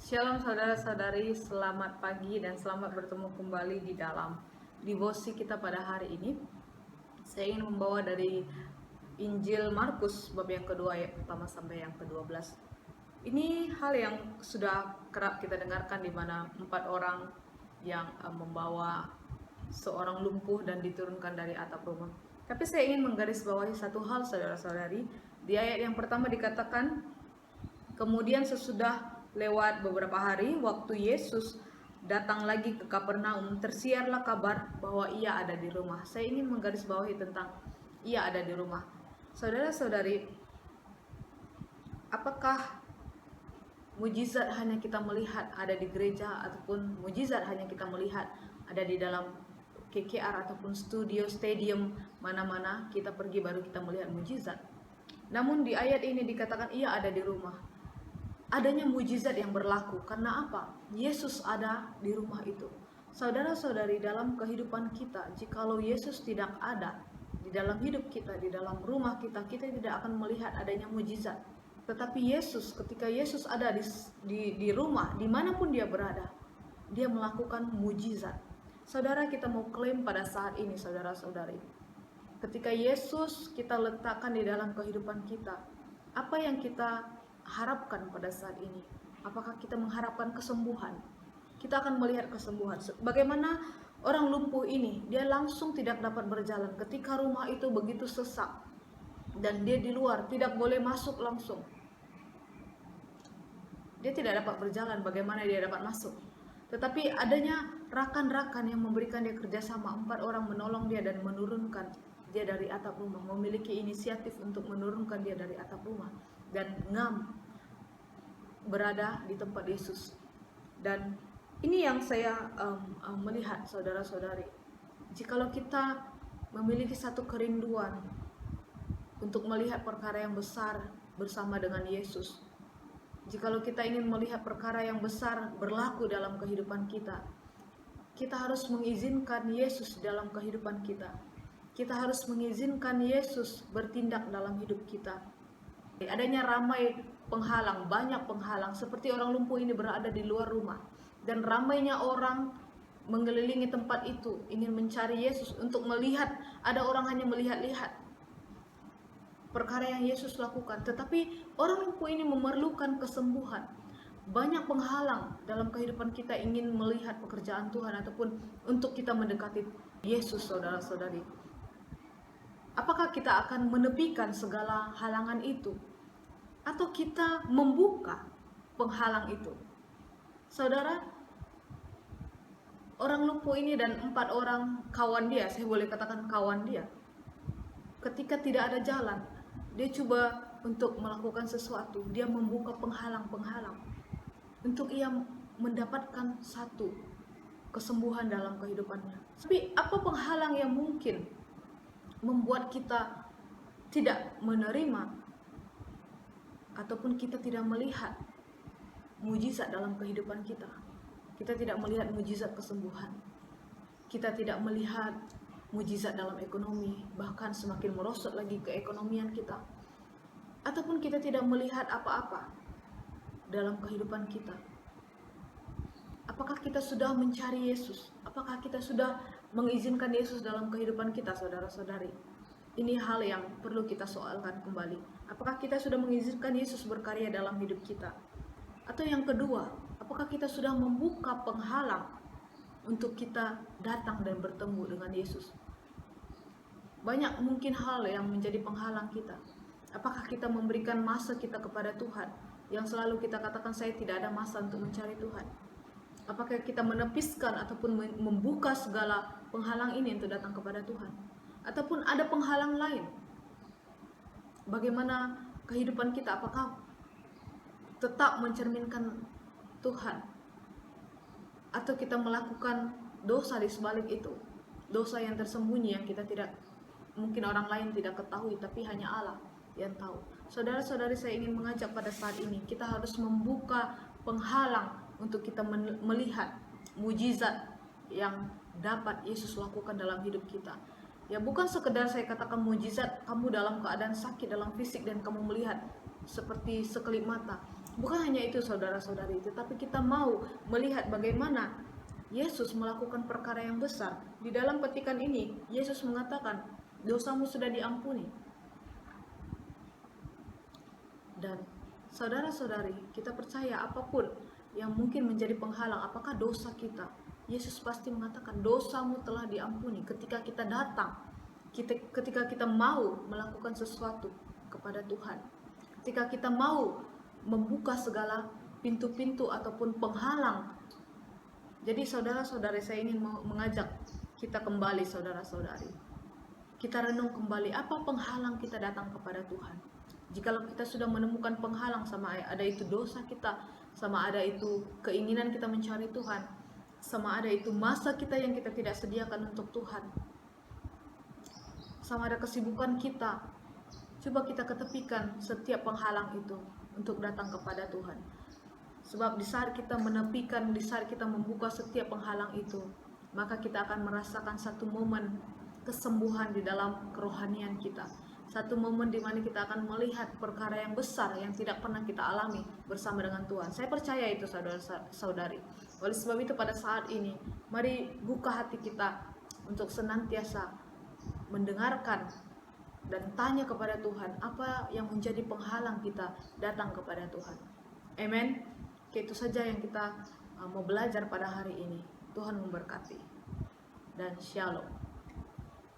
Shalom saudara-saudari, selamat pagi dan selamat bertemu kembali di dalam devosi kita pada hari ini. Saya ingin membawa dari Injil Markus bab yang kedua ayat pertama sampai yang ke-12. Ini hal yang sudah kerap kita dengarkan di mana 4 orang yang membawa seorang lumpuh dan diturunkan dari atap rumah. Tapi saya ingin menggarisbawahi satu hal saudara-saudari. Di ayat yang pertama dikatakan, kemudian sesudah lewat beberapa hari, waktu Yesus datang lagi ke Kapernaum, tersiarlah kabar bahwa ia ada di rumah. Saya ingin menggarisbawahi tentang ia ada di rumah. Saudara-saudari, apakah mujizat hanya kita melihat ada di gereja, ataupun mujizat hanya kita melihat ada di dalam KKR ataupun stadium mana-mana kita pergi baru kita melihat mujizat? Namun di ayat ini dikatakan ia ada di rumah. Adanya mujizat yang berlaku karena apa? Yesus ada di rumah itu. Saudara-saudari, dalam kehidupan kita, jikalau Yesus tidak ada di dalam hidup kita, di dalam rumah kita, kita tidak akan melihat adanya mujizat. Tetapi Yesus, ketika Yesus ada di rumah, dimanapun dia berada, dia melakukan mujizat. Saudara, kita mau klaim pada saat ini, saudara-saudari, ketika Yesus kita letakkan di dalam kehidupan kita, apa yang kita harapkan pada saat ini? Apakah kita mengharapkan kesembuhan? Kita akan melihat kesembuhan. Bagaimana orang lumpuh ini, dia langsung tidak dapat berjalan ketika rumah itu begitu sesak dan dia di luar, tidak boleh masuk langsung. Dia tidak dapat berjalan, bagaimana dia dapat masuk? Tetapi adanya rakan-rakan yang memberikan dia kerjasama, 4 orang menolong dia dan menurunkan dia dari atap rumah, memiliki inisiatif untuk menurunkan dia dari atap rumah dan berada di tempat Yesus. Dan ini yang saya melihat, saudara-saudari, jikalau kita memiliki satu kerinduan untuk melihat perkara yang besar bersama dengan Yesus, jikalau kita ingin melihat perkara yang besar berlaku dalam kehidupan kita, kita harus mengizinkan Yesus dalam kehidupan kita. Kita harus mengizinkan Yesus bertindak dalam hidup kita. Adanya ramai penghalang, banyak penghalang, seperti orang lumpuh ini berada di luar rumah, dan ramainya orang mengelilingi tempat itu ingin mencari Yesus untuk melihat. Ada orang hanya melihat-lihat perkara yang Yesus lakukan, tetapi orang lumpuh ini memerlukan kesembuhan. Banyak penghalang dalam kehidupan kita ingin melihat pekerjaan Tuhan ataupun untuk kita mendekati Yesus, saudara-saudari. Apakah kita akan menepikan segala halangan itu, atau kita membuka penghalang itu? Saudara, orang lumpuh ini dan 4 orang kawan dia, saya boleh katakan kawan dia, ketika tidak ada jalan, dia coba untuk melakukan sesuatu. Dia membuka penghalang-penghalang untuk ia mendapatkan satu kesembuhan dalam kehidupannya. Tapi apa penghalang yang mungkin membuat kita tidak menerima ataupun kita tidak melihat mujizat dalam kehidupan kita? Kita tidak melihat mujizat kesembuhan, kita tidak melihat mujizat dalam ekonomi, bahkan semakin merosot lagi keekonomian kita, ataupun kita tidak melihat apa-apa dalam kehidupan kita. Apakah kita sudah mencari Yesus? Apakah kita sudah mengizinkan Yesus dalam kehidupan kita, saudara-saudari? Ini hal yang perlu kita soalkan kembali. Apakah kita sudah mengizinkan Yesus berkarya dalam hidup kita? Atau yang kedua, apakah kita sudah membuka penghalang untuk kita datang dan bertemu dengan Yesus? Banyak mungkin hal yang menjadi penghalang kita. Apakah kita memberikan masa kita kepada Tuhan, yang selalu kita katakan saya tidak ada masa untuk mencari Tuhan? Apakah kita menepiskan ataupun membuka segala penghalang ini untuk datang kepada Tuhan? Ataupun ada penghalang lain? Bagaimana kehidupan kita? Apakah tetap mencerminkan Tuhan? Atau kita melakukan dosa di sebalik itu? Dosa yang tersembunyi yang kita tidak, mungkin orang lain tidak ketahui, tapi hanya Allah yang tahu. Saudara-saudari, saya ingin mengajak pada saat ini, kita harus membuka penghalang untuk kita melihat mujizat yang dapat Yesus lakukan dalam hidup kita. Ya, bukan sekedar saya katakan mujizat kamu dalam keadaan sakit dalam fisik dan kamu melihat seperti sekelip mata. Bukan hanya itu saudara-saudari, tetapi kita mau melihat bagaimana Yesus melakukan perkara yang besar. Di dalam petikan ini, Yesus mengatakan, dosamu sudah diampuni. Dan saudara-saudari, kita percaya apapun yang mungkin menjadi penghalang, apakah dosa kita, Yesus pasti mengatakan dosamu telah diampuni ketika kita datang, ketika kita mau melakukan sesuatu kepada Tuhan, ketika kita mau membuka segala pintu-pintu ataupun penghalang. Jadi saudara-saudari, saya ingin mengajak kita kembali, saudara-saudari, kita renung kembali apa penghalang kita datang kepada Tuhan. Jikalau kita sudah menemukan penghalang, sama ada itu dosa kita, sama ada itu keinginan kita mencari Tuhan, sama ada itu masa kita yang kita tidak sediakan untuk Tuhan, sama ada kesibukan kita, coba kita ketepikan setiap penghalang itu untuk datang kepada Tuhan. Sebab di saat kita menepikan, di saat kita membuka setiap penghalang itu, maka kita akan merasakan satu momen kesembuhan di dalam kerohanian kita. Satu momen di mana kita akan melihat perkara yang besar yang tidak pernah kita alami bersama dengan Tuhan. Saya percaya itu saudara-saudari. Oleh sebab itu pada saat ini, mari buka hati kita untuk senantiasa mendengarkan dan tanya kepada Tuhan apa yang menjadi penghalang kita datang kepada Tuhan. Amen. Itu saja yang kita mau belajar pada hari ini. Tuhan memberkati dan shalom.